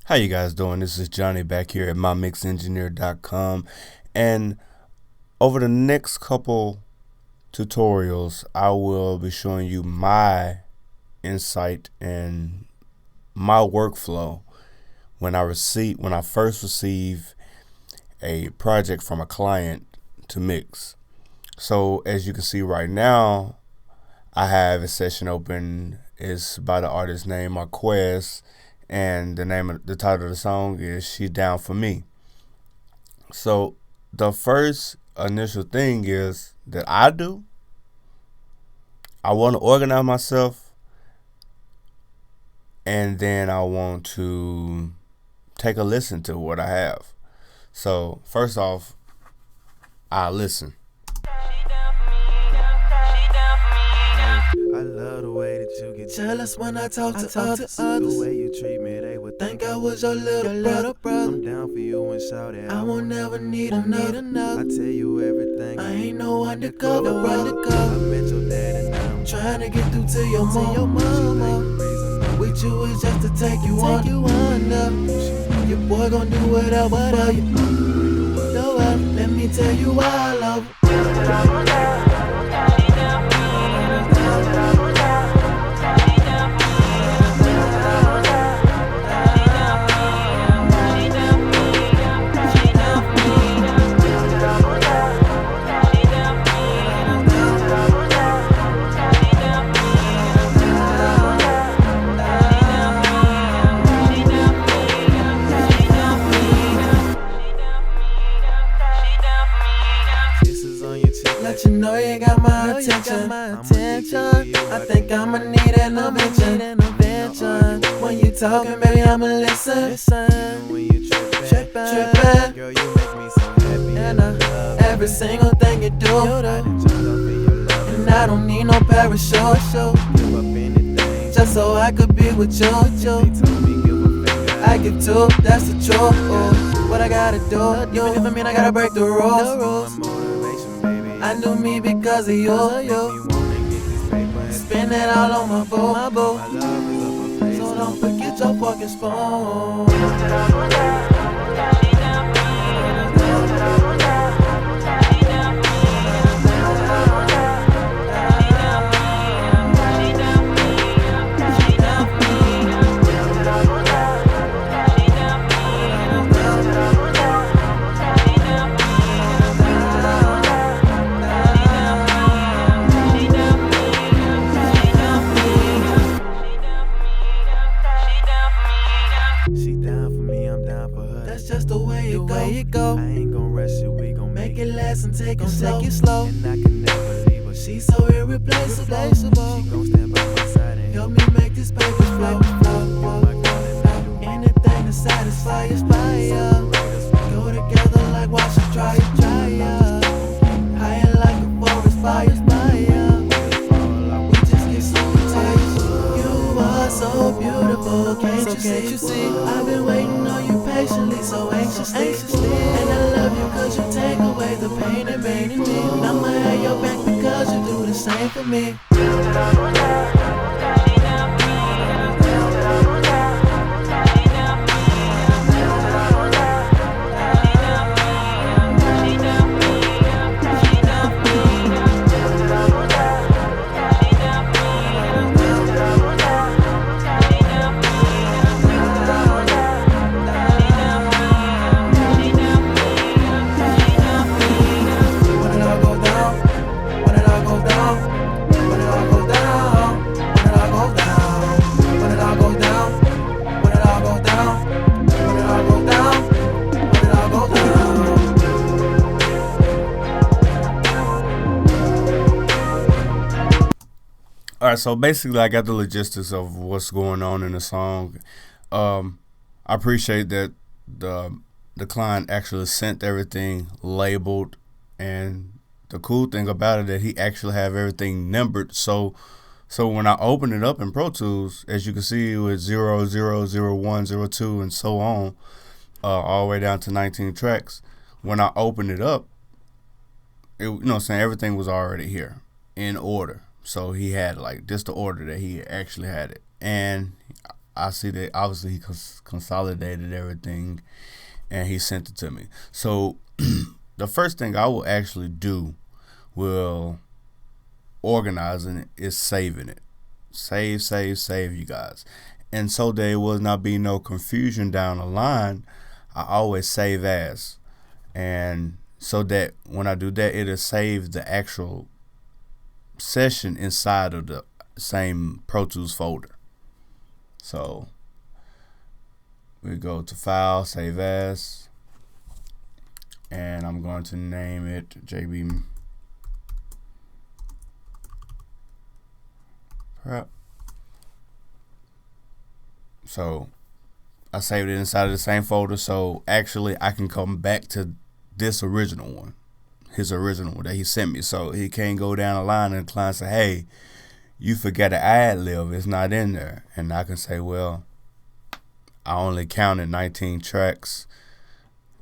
How you guys doing? This is Johnny back here at MyMixEngineer.com, and over the next couple tutorials I will be showing you my insight and my workflow when I first receive a project from a client to mix. So as you can see right now, I have a session open. It's by the artist name Marquez, and the title of the song is "She Down for Me." So the first initial thing is that I want to organize myself, and then I want to take a listen to what I have. So first off, I listen. I love the way that you get jealous when I talk to others. The way you treat me, they would think I was your little brother. I'm down for you and shout it. I won't never need another. I tell you everything. I ain't no undercover brother. I met your dad and now I'm trying to get through to your mama. With you is just to take you under. Your boy gon' do whatever for you. Let me tell you why I love you. Let you know you got my attention. I think I'ma need an intervention. When you talking, baby, I'ma listen. When you trippin', girl, you make me so happy. And every single thing you do, and I don't need no parachute. Give up anything just so I could be with you. I give two, that's the truth. What I gotta do, even if I gotta break the rules. I knew me because of you. Spend it all on my boo. So don't forget your fucking spoon. That's just the way it go. I ain't gon' rush it, we gon' make it last and take it slow. And I can never leave her, she's so irreplaceable. She gon' stand by my side and help me make this paper flow. Anything to satisfy us, go together like wash and dry. Higher like a forest fire. We just get so tired. You are so beautiful, can't you see? I've been waiting on you patiently, so anxiously. And I love you cause you take away the pain and me. And I'ma have your back because you do the same for me. Alright, so basically I got the logistics of what's going on in the song. I appreciate that the client actually sent everything labeled, and the cool thing about it that he actually have everything numbered. So when I open it up in Pro Tools, as you can see, it was 0, 0, 0, 1, 0, 2, and so on, all the way down to 19 tracks. When I opened it up, everything was already here in order. So he had like just the order that he actually had it. And I see that obviously he consolidated everything and he sent it to me. So the first thing I will actually do will organizing it is saving it. Save, you guys. And so there will not be no confusion down the line, I always save as. And so that when I do that, it'll save the actual session inside of the same Pro Tools folder. So we go to File, Save As, and I'm going to name it JB Prep. So I saved it inside of the same folder, so actually I can come back to this original one, his original one that he sent me. So he can't go down the line and the client say, hey, you forgot an ad lib, it's not in there. And I can say, well, I only counted 19 tracks,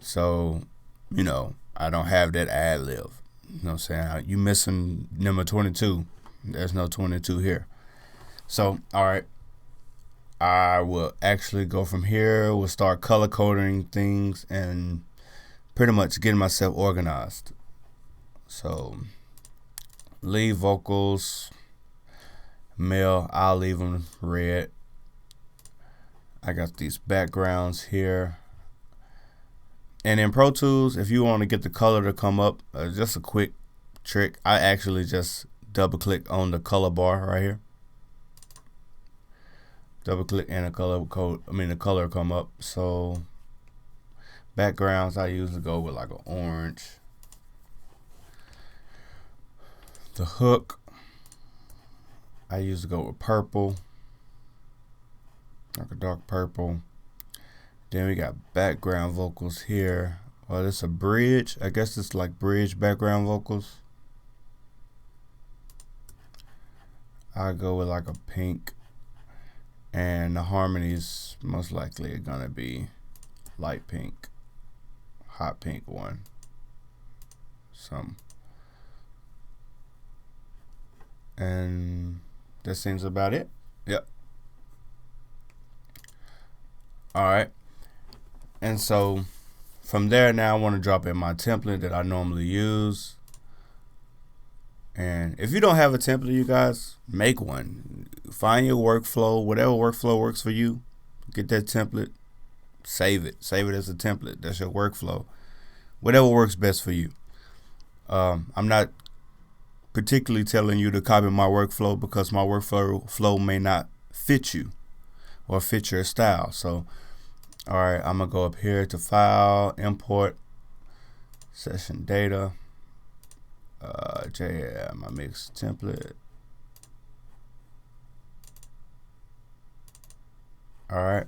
so, you know, I don't have that ad lib. You know what I'm saying? You missing number 22. There's no 22 here. So, all right. I will actually go from here. We'll start color coding things and pretty much getting myself organized. So, leave vocals, male, I'll leave them red. I got these backgrounds here. And in Pro Tools, if you want to get the color to come up, just a quick trick, I actually just double click on the color bar right here. Double click and the color come up. So backgrounds, I usually go with like an orange. The hook, I usually go with purple, like a dark purple. Then we got background vocals here. Well, it's a bridge. I guess it's like bridge background vocals. I go with like a pink. And the harmonies most likely are gonna be light pink, hot pink one. And that seems about it. Yep. Alright. And so from there now I want to drop in my template that I normally use. And if you don't have a template, you guys, make one. Find your workflow, whatever workflow works for you. Get that template, save it. Save it as a template. That's your workflow. Whatever works best for you. I'm not particularly telling you to copy my workflow because my workflow may not fit you or fit your style. So, all right, I'm going to go up here to File, Import, Session Data. My mix template. All right,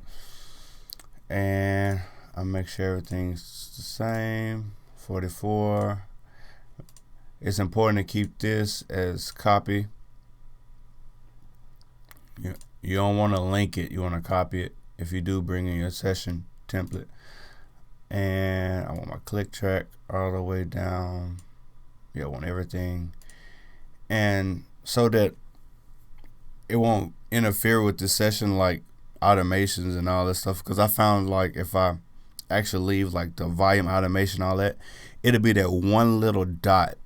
and I'll make sure everything's the same. 44. It's important to keep this as copy. You don't want to link it. You want to copy it if you do bring in your session template. And I want my click track all the way down. Yeah, I want everything. And so that it won't interfere with the session like automations and all that stuff. Because I found like if I actually leave like the volume automation, all that, it'll be that one little dot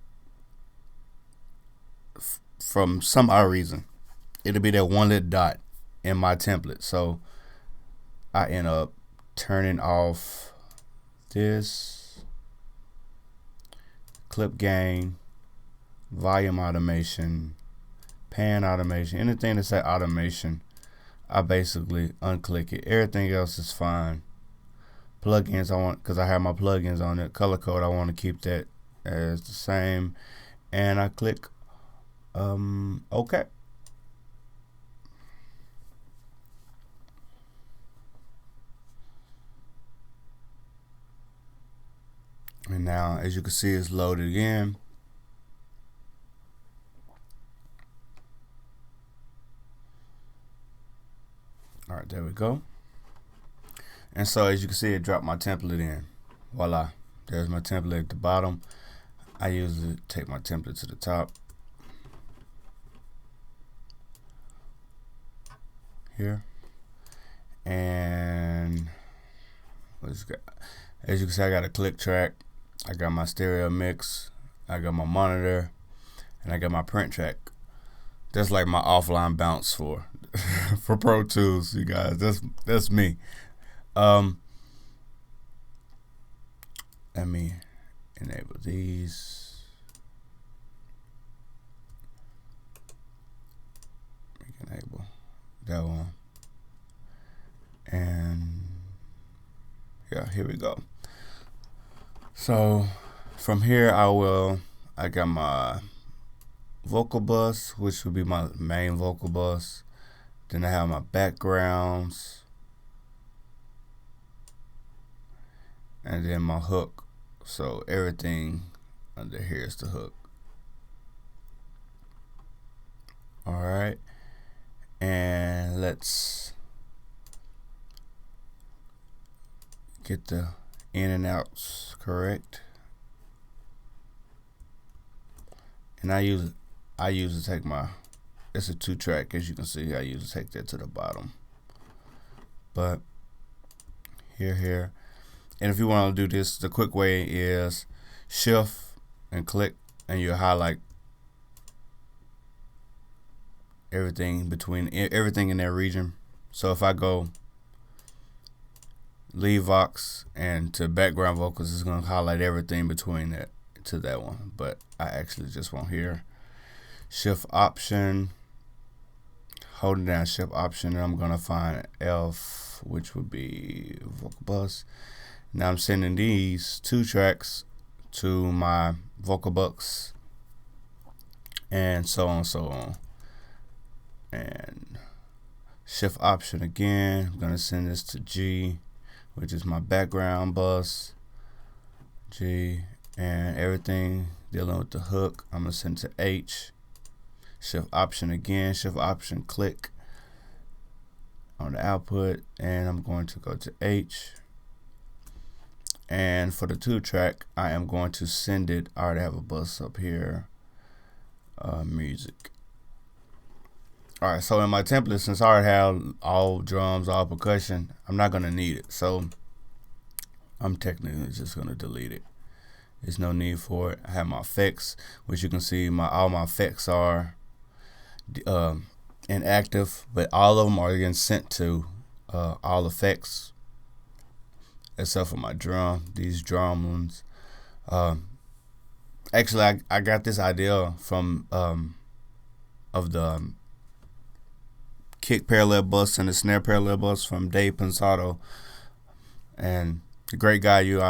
from some odd reason. It'll be that one little dot in my template. So I end up turning off this clip gain, volume automation, pan automation, anything that say automation, I basically unclick it. Everything else is fine. Plugins, I want, because I have my plugins on it. Color code, I want to keep that as the same. And I click OK. And now, as you can see, it's loaded again. All right, there we go. And so, as you can see, it dropped my template in. Voila, there's my template at the bottom. I usually take my template to the top. Here. And as you can see, I got a click track, I got my stereo mix, I got my monitor, and I got my print track. That's like my offline bounce for for Pro Tools, you guys. That's me. Let me enable these. Enable that one. And yeah, here we go. So from here I got my vocal bus, which would be my main vocal bus. Then I have my backgrounds, and then my hook. So everything under here is the hook. Alright, and let's get the in and outs correct. And I use to take my, it's a 2-track, as you can see. I usually take that to the bottom. But here. And if you want to do this, the quick way is shift and click, and you highlight everything in that region. So if I go lead vox and to background vocals, it's going to highlight everything between that to that one. But I actually just want here. Shift option, holding down shift option, and I'm going to find F, which would be vocal bus. Now I'm sending these 2 tracks to my vocal box, and so on. And shift option again, I'm going to send this to G, which is my background bus, G, and everything dealing with the hook, I'm going to send to H. Shift option again, shift option click on the output, and I'm going to go to H. And for the 2-track, I am going to send it. I already have a bus up here, music. Alright, so in my template, since I already have all drums, all percussion, I'm not going to need it. So I'm technically just going to delete it. There's no need for it. I have my effects, which you can see all my effects are inactive, but all of them are getting sent to all effects, except for my drum, these drum ones. Actually, I got this idea from of the kick parallel bus and the snare parallel bus from Dave Pensato, and the great guy. You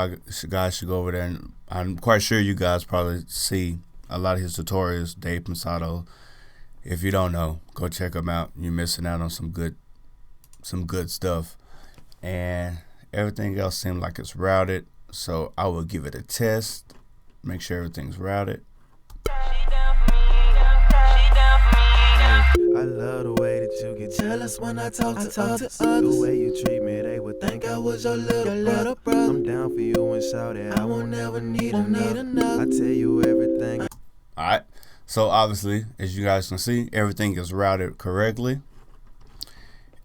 guys should go over there, and I'm quite sure you guys probably see a lot of his tutorials. Dave Pensato. If you don't know, go check him out. You're missing out on some good stuff. And everything else seems like it's routed, so I will give it a test. Make sure everything's routed. I love the way that you get jealous when I talk to others. The way you treat me, they would think I was your little brother. I'm down for you and shout it. I won't ever need enough. I tell you everything. Alright, so obviously, as you guys can see, everything is routed correctly.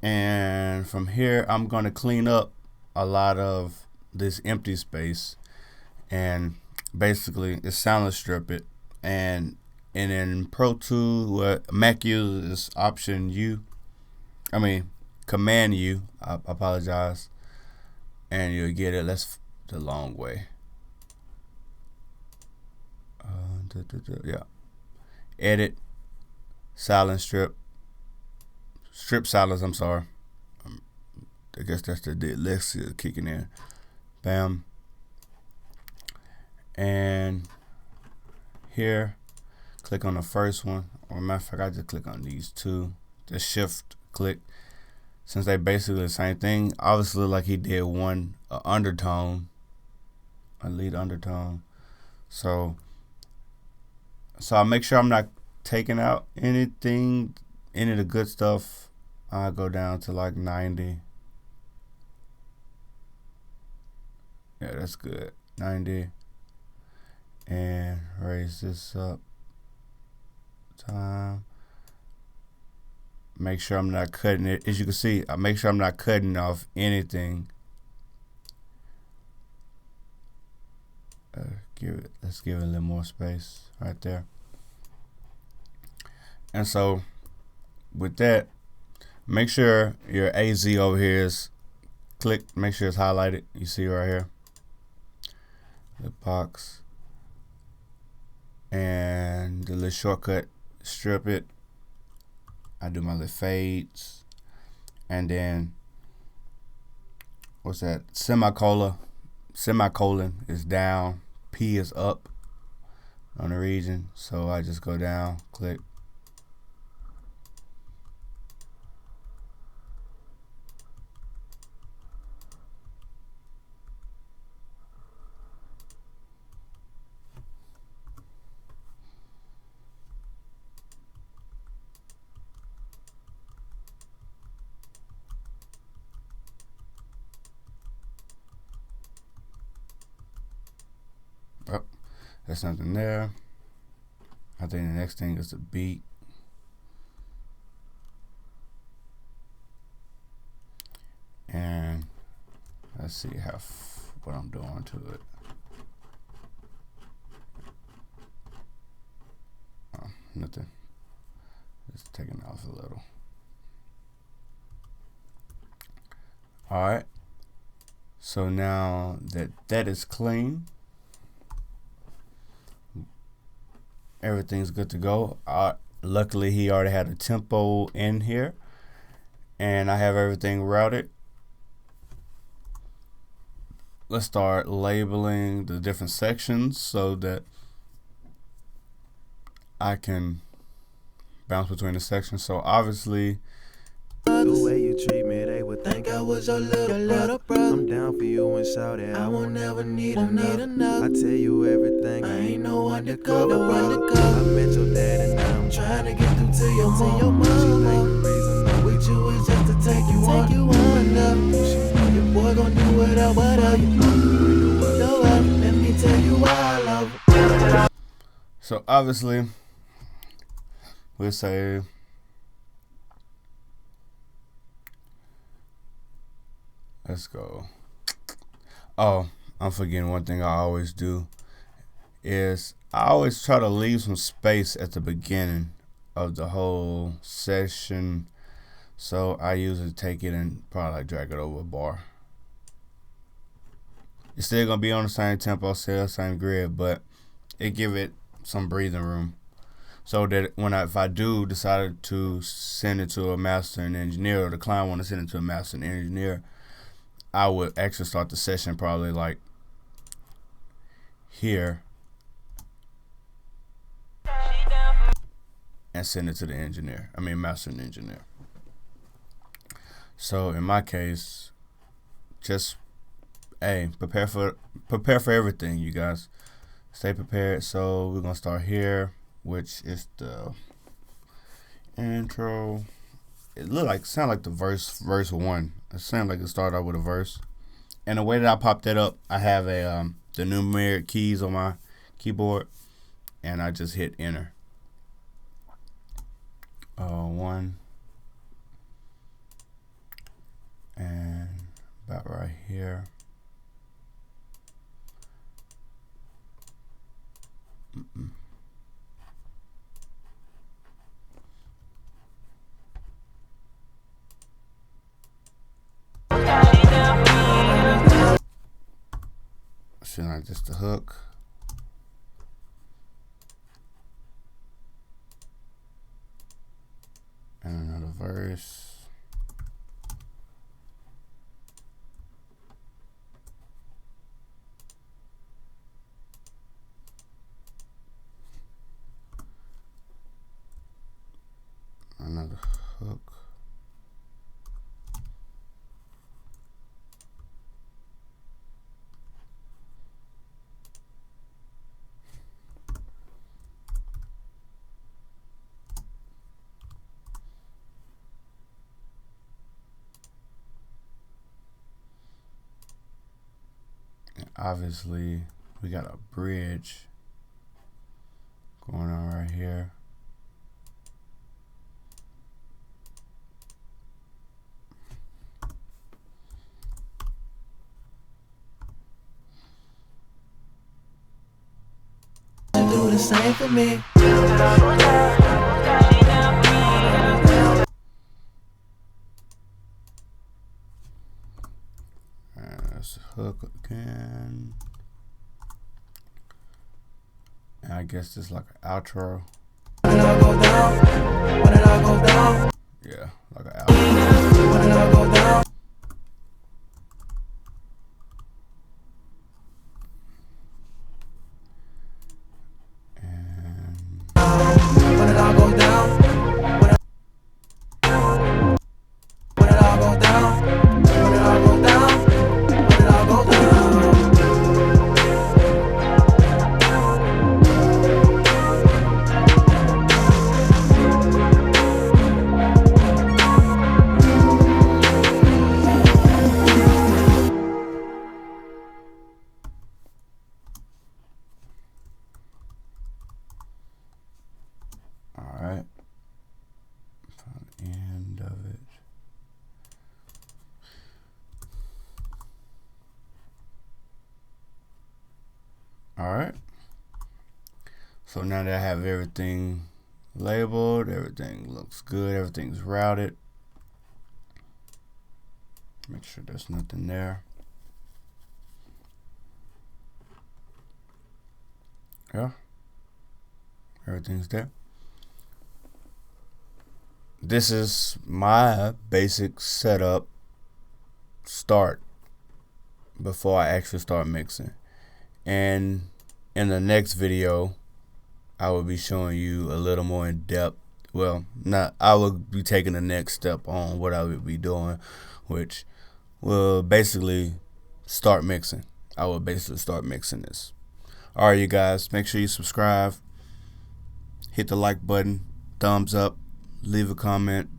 And from here, I'm going to clean up a lot of this empty space, and basically it's silent strip it. And in Pro Tools, what Mac uses is Command U. I apologize, and you'll get it. That's the long way. Yeah. Edit, silent strip silence. I'm sorry. I guess that's the dyslexia kicking in. Bam. And here, click on the first one. Or matter of fact, I just click on these 2. The shift click. Since they basically the same thing, obviously like he did one undertone, a lead undertone. So I make sure I'm not taking out any of the good stuff. I go down to like 90. Yeah, that's good. 90. And raise this up. Time. make sure I'm not cutting it. As you can see, I make sure I'm not cutting off anything. Let's give it a little more space right there. And so with that, make sure your AZ over here is clicked. Make sure it's highlighted. You see right here, the box, and the little shortcut, strip it. I do my little fades, and then what's that? Semicolon is down, P is up on the region. So I just go down, click. Oh, there's nothing there. I think the next thing is the beat. And let's see what I'm doing to it. Oh, nothing. Just taking off a little. Alright. So now that is clean, everything's good to go. Luckily, he already had a tempo in here, and I have everything routed. Let's start labeling the different sections so that I can bounce between the sections. So obviously, the way you treat me, they would think I was your little brother. I'm down for you and shout it. I won't never need enough. I tell you everything. I ain't no undercover. I met your dad and now I'm trying to get through to your mom. She think the reason I'm with you is just to take you on. She know your boy gon' do whatever you want. Let me tell you why I love her. So obviously, we'll say let's go. Oh, I'm forgetting one thing I always do is I always try to leave some space at the beginning of the whole session. So I usually take it and probably like drag it over a bar. It's still gonna be on the same tempo, still same grid, but it give it some breathing room. So that if I do decide to send it to a master and engineer, or the client want to send it to a master and engineer, I would actually start the session probably like here and send it to the engineer. I mean master and engineer. So in my case, just prepare for everything, you guys. Stay prepared. So we're gonna start here, which is the intro. It sound like the verse 1. It sounds like it started out with a verse. And the way that I popped that up, I have the numeric keys on my keyboard, and I just hit enter. 1, and about right here. Shouldn't I just the hook? And another verse. Another hook. Obviously, we got a bridge going on right here. do the same for me. Let's hook again. And I guess it's like an outro. When it all go down, when it all go down, yeah, like an outro. When it all go down. And when it all go down, when it all go down, when it all go down, when it all go down. alright. Find the end of it. Alright. So now that I have everything labeled, everything looks good, everything's routed. Make sure there's nothing there. Yeah. Everything's there. This is my basic setup start before I actually start mixing. And in the next video, I will be showing you a little more in depth. Well, I will be taking the next step on what I will be doing, which will basically start mixing. I will basically start mixing this. Alright, you guys, make sure you subscribe, hit the like button, thumbs up, leave a comment,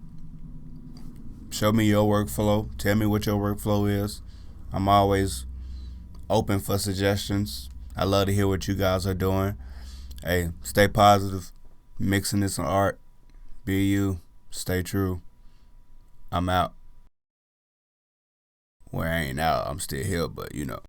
show me your workflow, tell me what your workflow is. I'm always open for suggestions. I love to hear what you guys are doing. Hey, stay positive. Mixing is an art. Be you. Stay true. I'm out. Well, I ain't out. I'm still here, but you know.